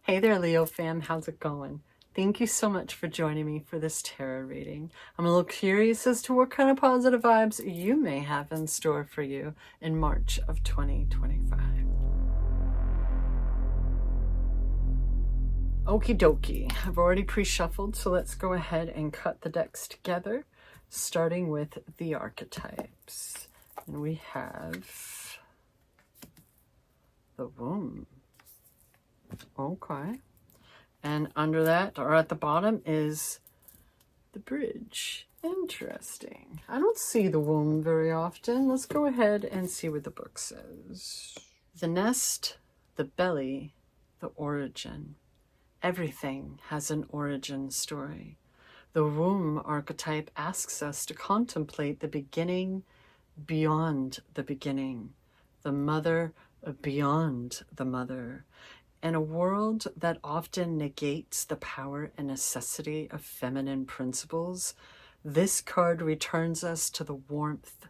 Hey there, Leo fam. How's it going? Thank you so much for joining me for this tarot reading. I'm a little curious as to what kind of positive vibes you may have in store for you in March of 2025. Okie dokie. I've already pre-shuffled, so let's go ahead and cut the decks together, starting with the archetypes. And we have the womb. Okay. And under that, or at the bottom, is the bridge. Interesting. I don't see the womb very often. Let's go ahead and see what the book says. The nest, the belly, the origin. Everything has an origin story. The womb archetype asks us to contemplate the beginning beyond the beginning, the mother beyond the mother. In a world that often negates the power and necessity of feminine principles, this card returns us to the warmth,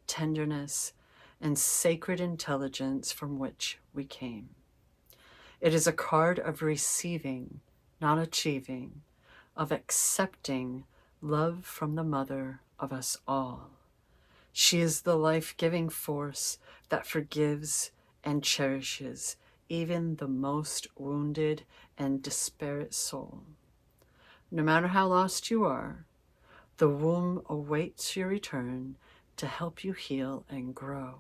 tenderness, and sacred intelligence from which we came. It is a card of receiving, not achieving, of accepting love from the mother of us all. She is the life-giving force that forgives and cherishes even the most wounded and disparate soul. No matter how lost you are, the womb awaits your return to help you heal and grow.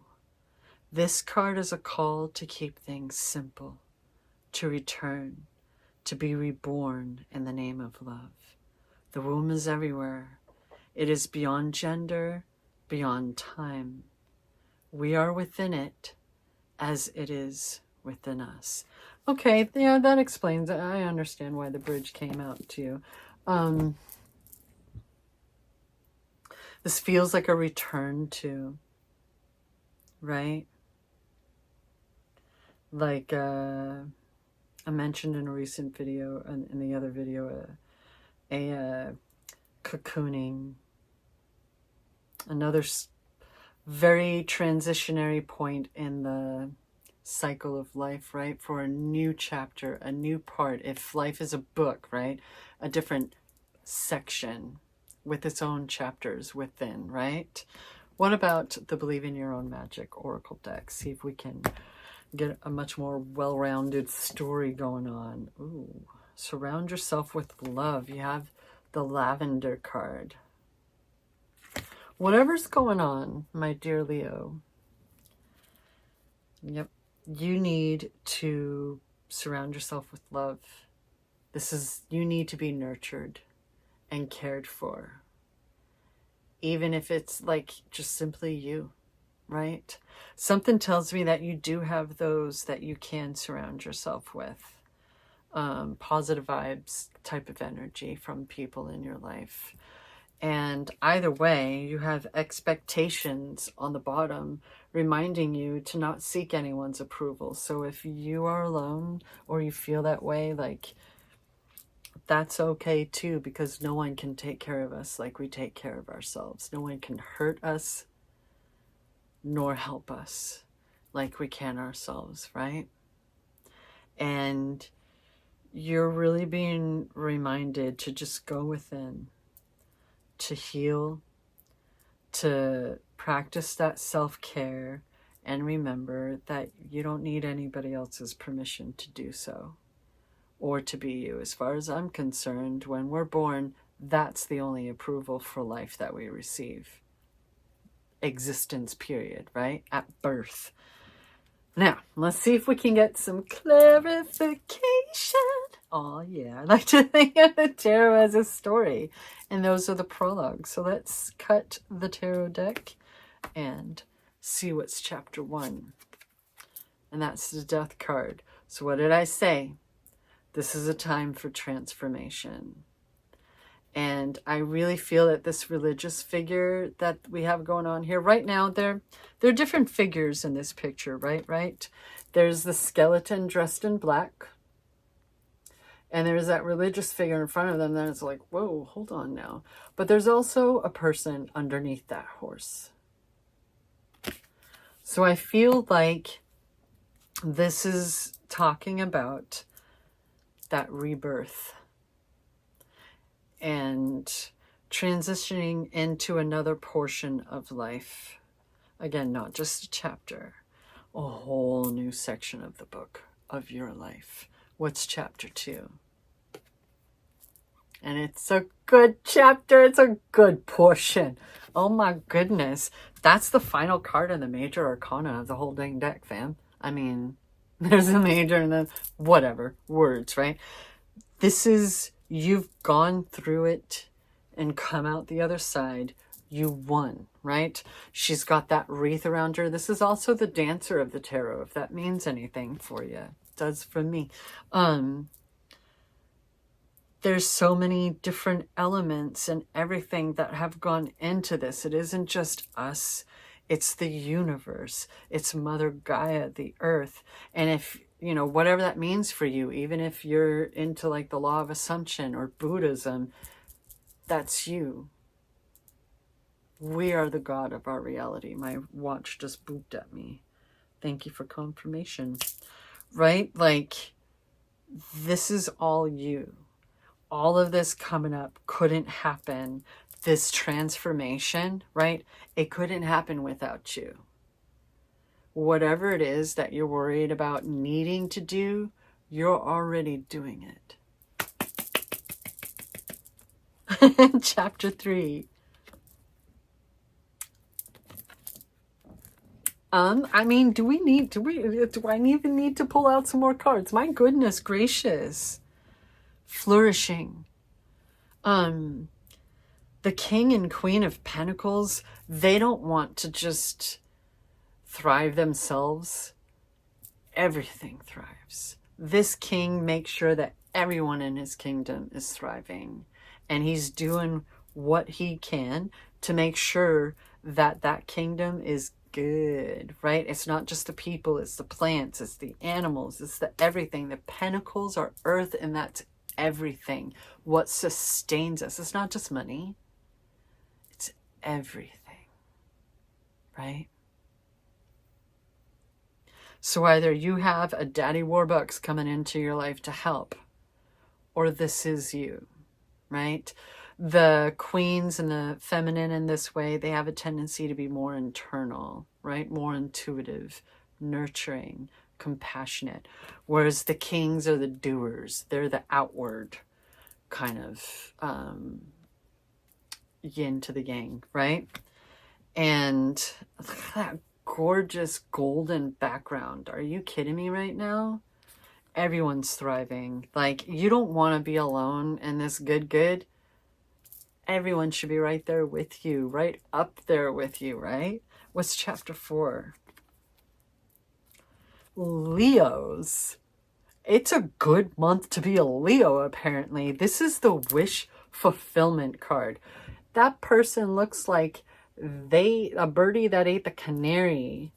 This card is a call to keep things simple, to return, to be reborn in the name of love. The womb is everywhere. It is beyond gender, beyond time. We are within it as it is within us. Okay, yeah, that explains it. I understand why the bridge came out to you. This feels like a return to, right? Like I mentioned in a recent video, in the other video, a cocooning, another very transitionary point in the cycle of life, right? For a new chapter, a new part. If life is a book, right? A different section with its own chapters within, right? What about the Believe in Your Own Magic Oracle deck? See if we can get a much more well-rounded story going on. Ooh, surround yourself with love. You have the Lavender card. Whatever's going on, my dear Leo, yep, you need to surround yourself with love. You need to be nurtured and cared for. Even if it's like just simply you, right? Something tells me that you do have those that you can surround yourself with. Positive vibes type of energy from people in your life. And either way, you have expectations on the bottom reminding you to not seek anyone's approval. So if you are alone or you feel that way, like, that's okay too, because no one can take care of us like we take care of ourselves. No one can hurt us nor help us like we can ourselves, right? And you're really being reminded to just go within, to heal, to practice that self-care, and remember that you don't need anybody else's permission to do so or to be you. As far as I'm concerned, when we're born, that's the only approval for life that we receive. Existence, period, right? At birth. Now, let's see if we can get some clarification. Oh, yeah. I like to think of the tarot as a story. And those are the prologues. So let's cut the tarot deck and see what's chapter 1. And that's the Death card. So what did I say? This is a time for transformation. And I really feel that this religious figure that we have going on here right now, there are different figures in this picture, right? There's the skeleton dressed in black. And there's that religious figure in front of them that is like, whoa, hold on now. But there's also a person underneath that horse. So I feel like this is talking about that rebirth and transitioning into another portion of life. Again, not just a chapter, a whole new section of the book of your life. What's chapter 2? And it's a good chapter. It's a good portion. Oh my goodness. That's the final card in the major arcana of the whole dang deck, fam. I mean, there's a major and then whatever. Words, right? This is, you've gone through it and come out the other side. You won, right? She's got that wreath around her. This is also the dancer of the tarot, if that means anything for you. It does for me. There's so many different elements and everything that have gone into this. It isn't just us. It's the universe. It's Mother Gaia, the earth. And if, you know, whatever that means for you, even if you're into like the law of assumption or Buddhism, that's you. We are the God of our reality. My watch just booped at me. Thank you for confirmation. Right? Like, this is all you. All of this coming up couldn't happen. This transformation, right? It couldn't happen without you. Whatever it is that you're worried about needing to do, you're already doing it. Chapter 3. I mean, do I even need to pull out some more cards? My goodness gracious. Flourishing. The King and Queen of Pentacles, they don't want to just thrive themselves. Everything thrives. This king makes sure that everyone in his kingdom is thriving. And he's doing what he can to make sure that that kingdom is good, right? It's not just the people, it's the plants, it's the animals, it's the everything. The pentacles are earth, and that's everything. What sustains us. It's not just money. It's everything, right? So either you have a daddy warbucks coming into your life to help, or this is you, right? The queens and the feminine in this way, they have a tendency to be more internal, right? More intuitive, nurturing, compassionate. Whereas the kings are the doers. They're the outward kind of yin to the yang, right? And look at that gorgeous golden background. Are you kidding me right now? Everyone's thriving. Like, you don't want to be alone in this good. Everyone should be right there with you, right up there with you, right? What's chapter 4? Leos. It's a good month to be a Leo, apparently. This is the wish fulfillment card. That person looks like a birdie that ate the canary.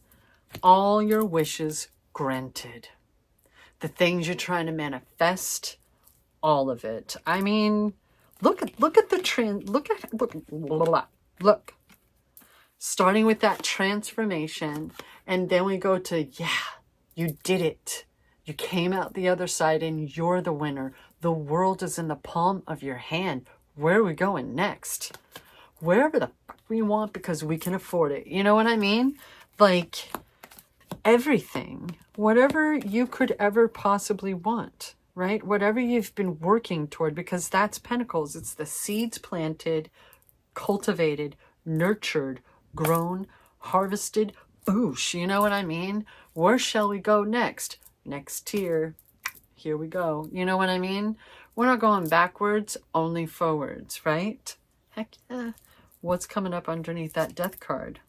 All your wishes granted. The things you're trying to manifest, all of it. I mean, look at the trend. Look. Starting with that transformation, and then we go to, yeah, you did it. You came out the other side and you're the winner. The world is in the palm of your hand. Where are we going next? Wherever the fuck we want, because we can afford it. You know what I mean? Like, everything. Whatever you could ever possibly want, right? Whatever you've been working toward, because that's Pentacles. It's the seeds planted, cultivated, nurtured, grown, harvested, boosh. You know what I mean? Where shall we go next? Next tier. Here we go. You know what I mean? We're not going backwards, only forwards, right? Heck yeah. What's coming up underneath that death card?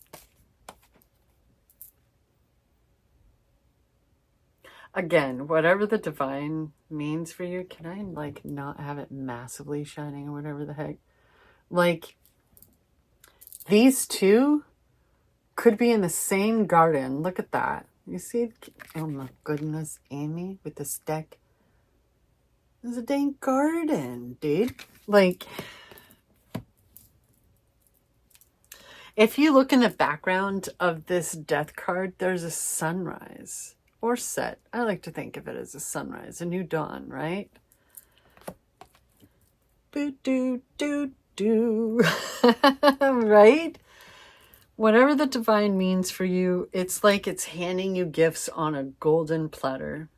Again, whatever the divine means for you, can I like not have it massively shining or whatever the heck? Like, these two could be in the same garden. Look at that. You see? Oh my goodness, Amy, with this deck. There's a dang garden, dude. Like, if you look in the background of this death card, there's a sunrise or set. I like to think of it as a sunrise, a new dawn, right? Boo doo doo doo. Right? Whatever the divine means for you, it's like it's handing you gifts on a golden platter.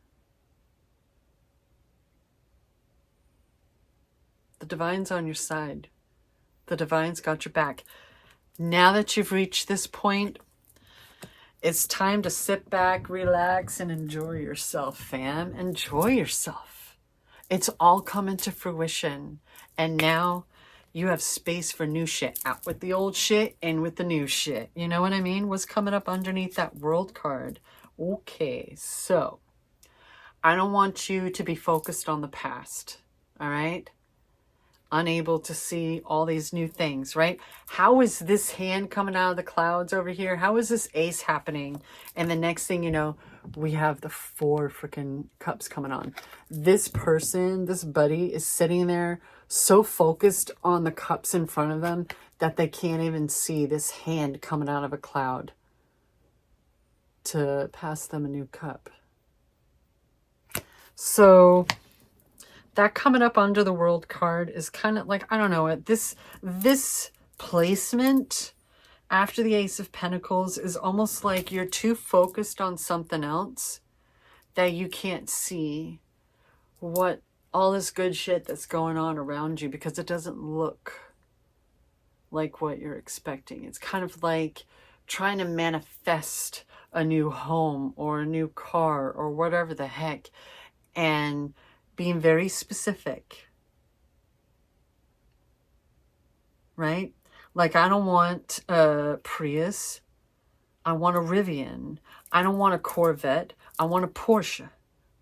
The divine's on your side. The divine's got your back. Now that you've reached this point, it's time to sit back, relax, and enjoy yourself, fam. Enjoy yourself. It's all coming to fruition. And now you have space for new shit. Out with the old shit, in with the new shit. You know what I mean? What's coming up underneath that world card? Okay, so I don't want you to be focused on the past, all right? Unable to see all these new things, right? How is this hand coming out of the clouds over here? How is this ace happening? And the next thing you know, we have the 4 freaking cups coming on. This person, this buddy is sitting there so focused on the cups in front of them that they can't even see this hand coming out of a cloud to pass them a new cup. So that coming up under the world card is kind of like, I don't know, this placement after the Ace of Pentacles is almost like you're too focused on something else that you can't see what all this good shit that's going on around you, because it doesn't look like what you're expecting. It's kind of like trying to manifest a new home or a new car or whatever the heck, and being very specific, right? Like, I don't want a Prius. I want a Rivian. I don't want a Corvette. I want a Porsche,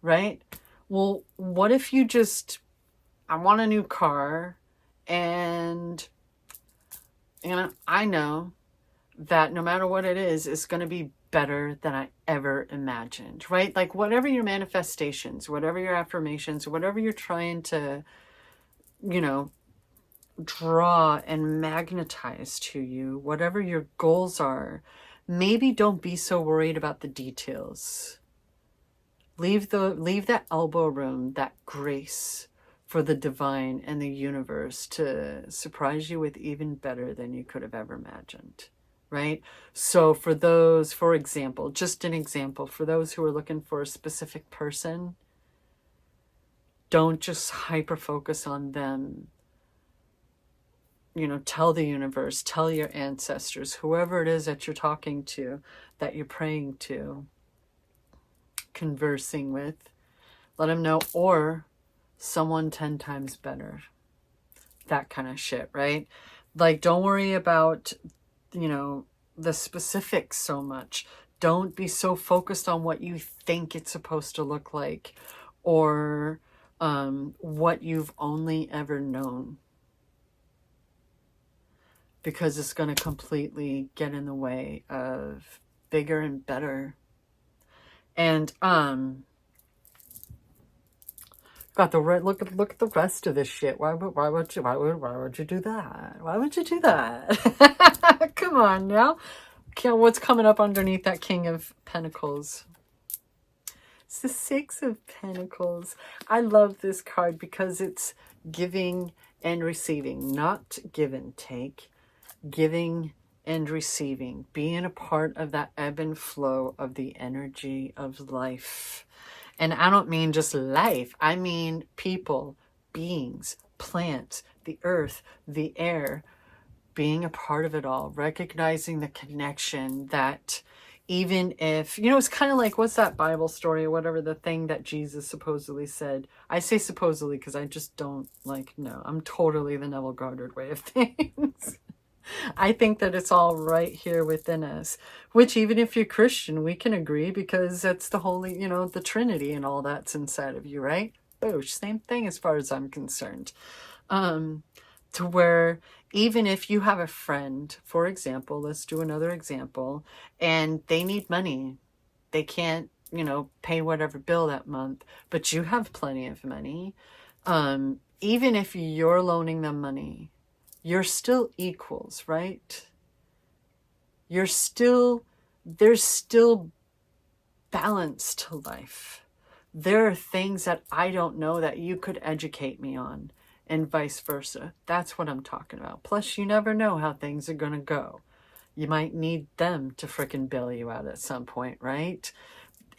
right? Well, what if you just, I want a new car, and I know that no matter what it is, it's going to be better than I ever imagined, right? Like, whatever your manifestations, whatever your affirmations, whatever you're trying to, draw and magnetize to you, whatever your goals are, maybe don't be so worried about the details. Leave that elbow room, that grace for the divine and the universe to surprise you with even better than you could have ever imagined. Right? So for those, for example, just an example, for those who are looking for a specific person, don't just hyper focus on them. Tell the universe, tell your ancestors, whoever it is that you're talking to, that you're praying to, conversing with, let them know, or someone 10 times better. That kind of shit, right? Like, don't worry about the specifics so much. Don't be so focused on what you think it's supposed to look like, or what you've only ever known, because it's going to completely get in the way of bigger and better. And got the look at the rest of this shit. Why would you do that? Why would you do that? Come on now. What's coming up underneath that King of Pentacles? It's the 6 of Pentacles. I love this card because it's giving and receiving, not give and take. Giving and receiving, being a part of that ebb and flow of the energy of life. And I don't mean just life. I mean people, beings, plants, the earth, the air, being a part of it all, recognizing the connection that even if, it's kind of like, what's that Bible story or whatever, the thing that Jesus supposedly said. I say supposedly because I just don't know. I'm totally the Neville Goddard way of things. I think that it's all right here within us, which even if you're Christian, we can agree, because that's the holy, the Trinity and all that's inside of you, right? Boosh, same thing as far as I'm concerned. To where even if you have a friend, for example, let's do another example, and they need money, they can't, pay whatever bill that month, but you have plenty of money. Even if you're loaning them money, you're still equals, right? There's still balance to life. There are things that I don't know that you could educate me on. and vice versa. That's what I'm talking about. Plus, you never know how things are going to go. You might need them to frickin' bail you out at some point, right?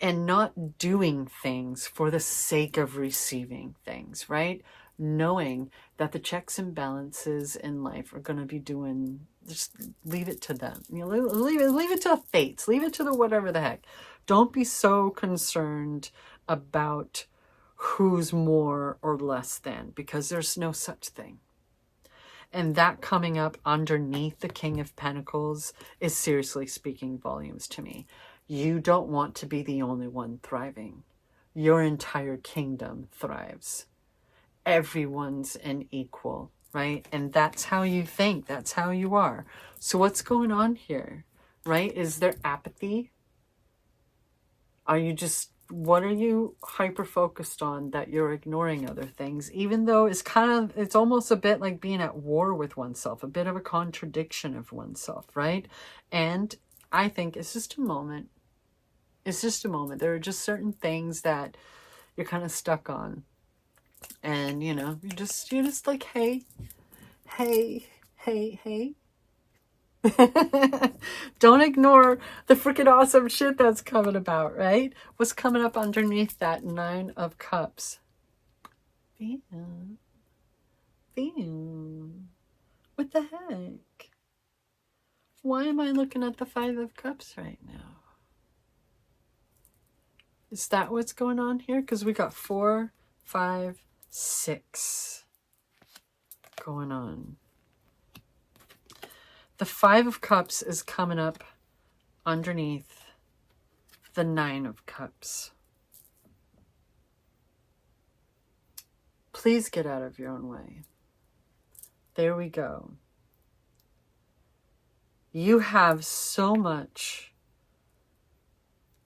And not doing things for the sake of receiving things, right? Knowing that the checks and balances in life are going to be doing, just leave it to them. You know, leave it to the fates. Leave it to the whatever the heck. Don't be so concerned about who's more or less than, because there's no such thing. And that coming up underneath the King of Pentacles is seriously speaking volumes to me. You don't want to be the only one thriving. Your entire kingdom thrives. Everyone's an equal, right? And that's how you think. That's how you are. So what's going on here, right? Is there apathy? Are you just, what are you hyper-focused on that you're ignoring other things? Even though it's almost a bit like being at war with oneself, a bit of a contradiction of oneself, right? And I think it's just a moment. It's just a moment. There are just certain things that you're kind of stuck on. And, you know, you're just like, hey. Don't ignore the freaking awesome shit that's coming about, right? What's coming up underneath that 9 of Cups? What the heck? Why am I looking at the 5 of Cups right now? Is that what's going on here? Because we got 4, 5, 6 going on. The 5 of Cups is coming up underneath the 9 of Cups. Please get out of your own way. There we go. You have so much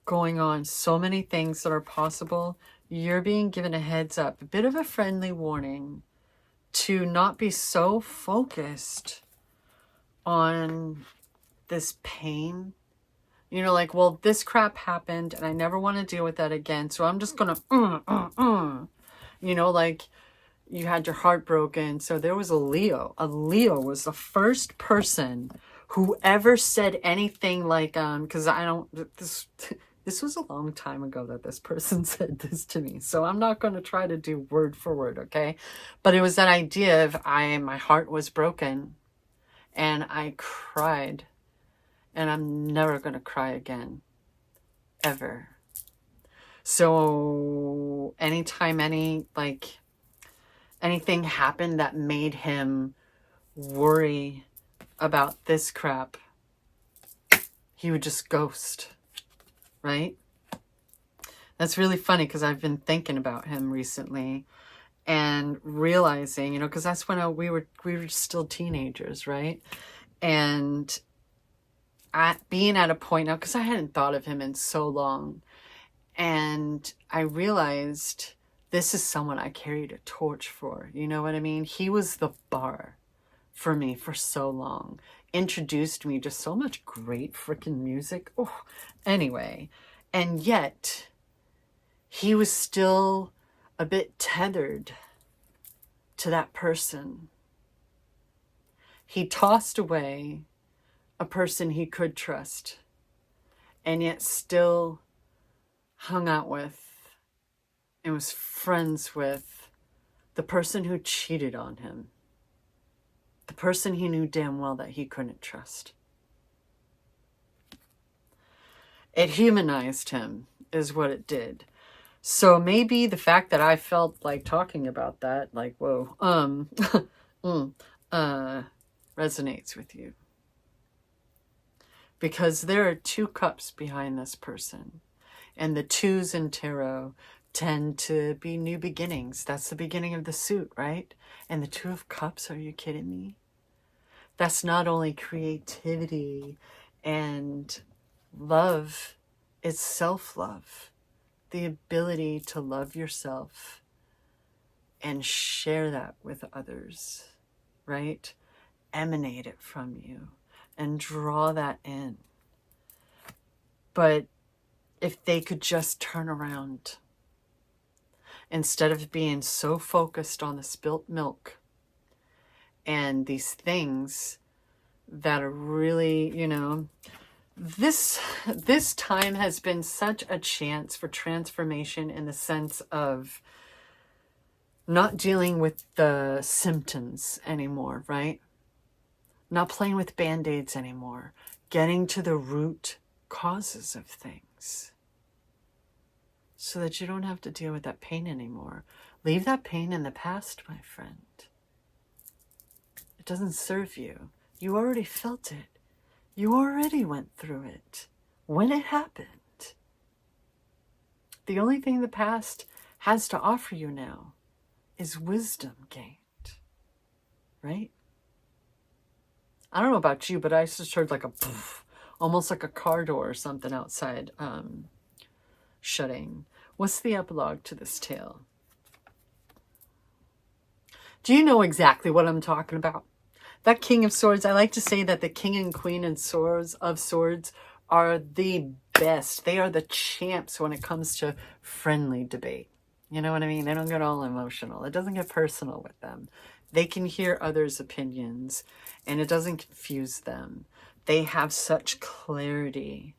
going on, so many things that are possible. You're being given a heads up, a bit of a friendly warning to not be so focused on this pain. You know, like, well, this crap happened and I never want to deal with that again. So I'm just going to, you know, like you had your heart broken. So there was a Leo. A Leo was the first person who ever said anything like, because I don't, this was a long time ago that this person said this to me. So I'm not going to try to do word for word, okay? But it was that idea of my heart was broken and I cried and I'm never going to cry again, ever. So anytime anything happened that made him worry about this crap, he would just ghost. Right? That's really funny because I've been thinking about him recently and realizing, you know, because that's when we were still teenagers, right? And being at a point now, because I hadn't thought of him in so long, and I realized this is someone I carried a torch for. You know what I mean? He was the bar for me for so long. Introduced me to so much great freaking music. Oh, anyway. And yet, he was still a bit tethered to that person. He tossed away a person he could trust, and yet still hung out with and was friends with the person who cheated on him. The person he knew damn well that he couldn't trust. It humanized him, is what it did. So maybe the fact that I felt like talking about that, like, whoa, resonates with you. Because there are 2 cups behind this person. And the 2s in tarot tend to be new beginnings. That's the beginning of the suit, right? And the 2 of Cups, are you kidding me? That's not only creativity and love, it's self-love. The ability to love yourself and share that with others, right? Emanate it from you and draw that in. But if they could just turn around instead of being so focused on the spilt milk and these things that are really, you know, this time has been such a chance for transformation in the sense of not dealing with the symptoms anymore, right? Not playing with band-aids anymore. Getting to the root causes of things so that you don't have to deal with that pain anymore. Leave that pain in the past, my friend. It doesn't serve you. You already felt it. You already went through it when it happened. The only thing the past has to offer you now is wisdom gained, right? I don't know about you, but I just heard like a poof, almost like a car door or something outside shutting. What's the epilogue to this tale? Do you know exactly what I'm talking about? That King of Swords, I like to say that the King and Queen and Swords are the best. They are the champs when it comes to friendly debate. You know what I mean? They don't get all emotional. It doesn't get personal with them. They can hear others' opinions, and it doesn't confuse them. They have such clarity,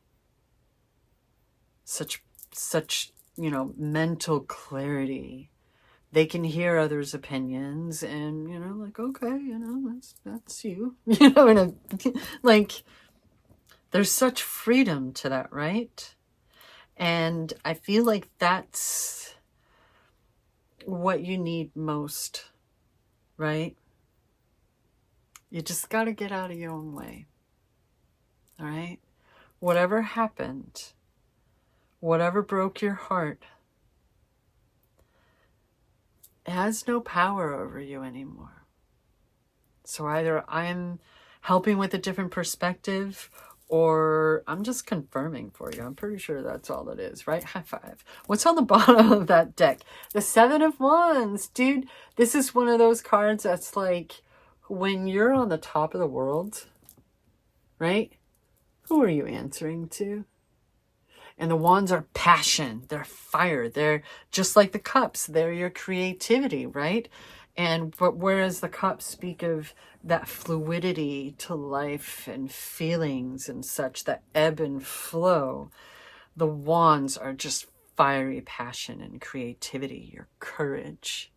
such you know, mental clarity. They can hear others' opinions, and you know, like, okay, you know, that's you. You know, and like, there's such freedom to that, right? And I feel like that's what you need most, right? You just got to get out of your own way. All right? Whatever happened, whatever broke your heart, it has no power over you anymore. So either I'm helping with a different perspective, or I'm just confirming for you. I'm pretty sure that's all it is, right? High five. What's on the bottom of that deck? The Seven of Wands. Dude, this is one of those cards that's like, when you're on the top of the world, right? Who are you answering to? And the wands are passion. They're fire. They're just like the cups. They're your creativity, right? But whereas the cups speak of that fluidity to life and feelings and such, that ebb and flow, the wands are just fiery passion and creativity, your courage.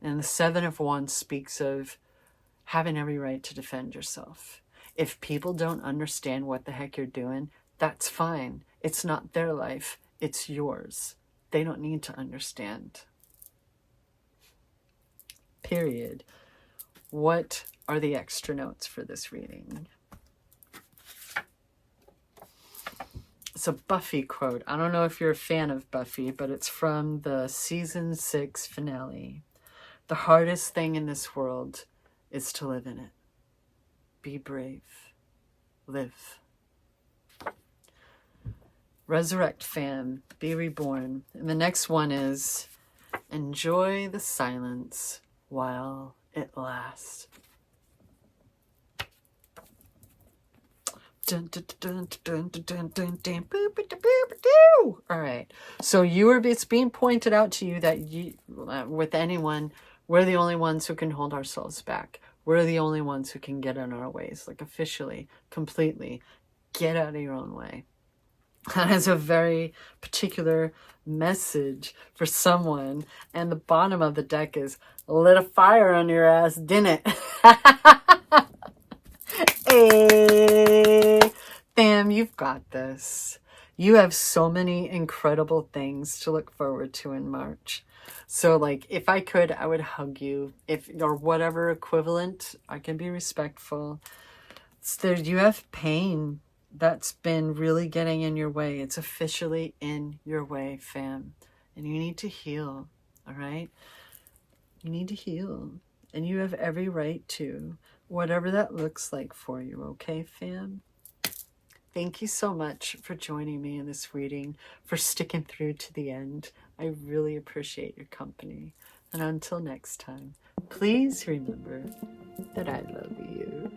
And the Seven of Wands speaks of having every right to defend yourself. If people don't understand what the heck you're doing, that's fine. It's not their life. It's yours. They don't need to understand. Period. What are the extra notes for this reading? It's a Buffy quote. I don't know if you're a fan of Buffy, but it's from the season 6 finale. The hardest thing in this world is to live in it. Be brave. Live. Resurrect, fam. Be reborn. And the next one is enjoy the silence while it lasts. Dun, dun, dun, dun, dun, dun, dun, dun, boop, boop, boop, boop. All right. So it's being pointed out to you that with anyone, we're the only ones who can hold ourselves back. We're the only ones who can get in our ways, like officially, completely. Get out of your own way. That is a very particular message for someone. And the bottom of the deck is lit a fire on your ass, didn't it? Hey, fam, you've got this. You have so many incredible things to look forward to in March. So, like, if I could, I would hug you. Or whatever equivalent, I can be respectful. You have pain that's been really getting in your way. It's officially in your way, fam. And you need to heal, all right? You need to heal. And you have every right to, whatever that looks like for you, okay, fam? Thank you so much for joining me in this reading, for sticking through to the end. I really appreciate your company. And until next time, please remember that I love you.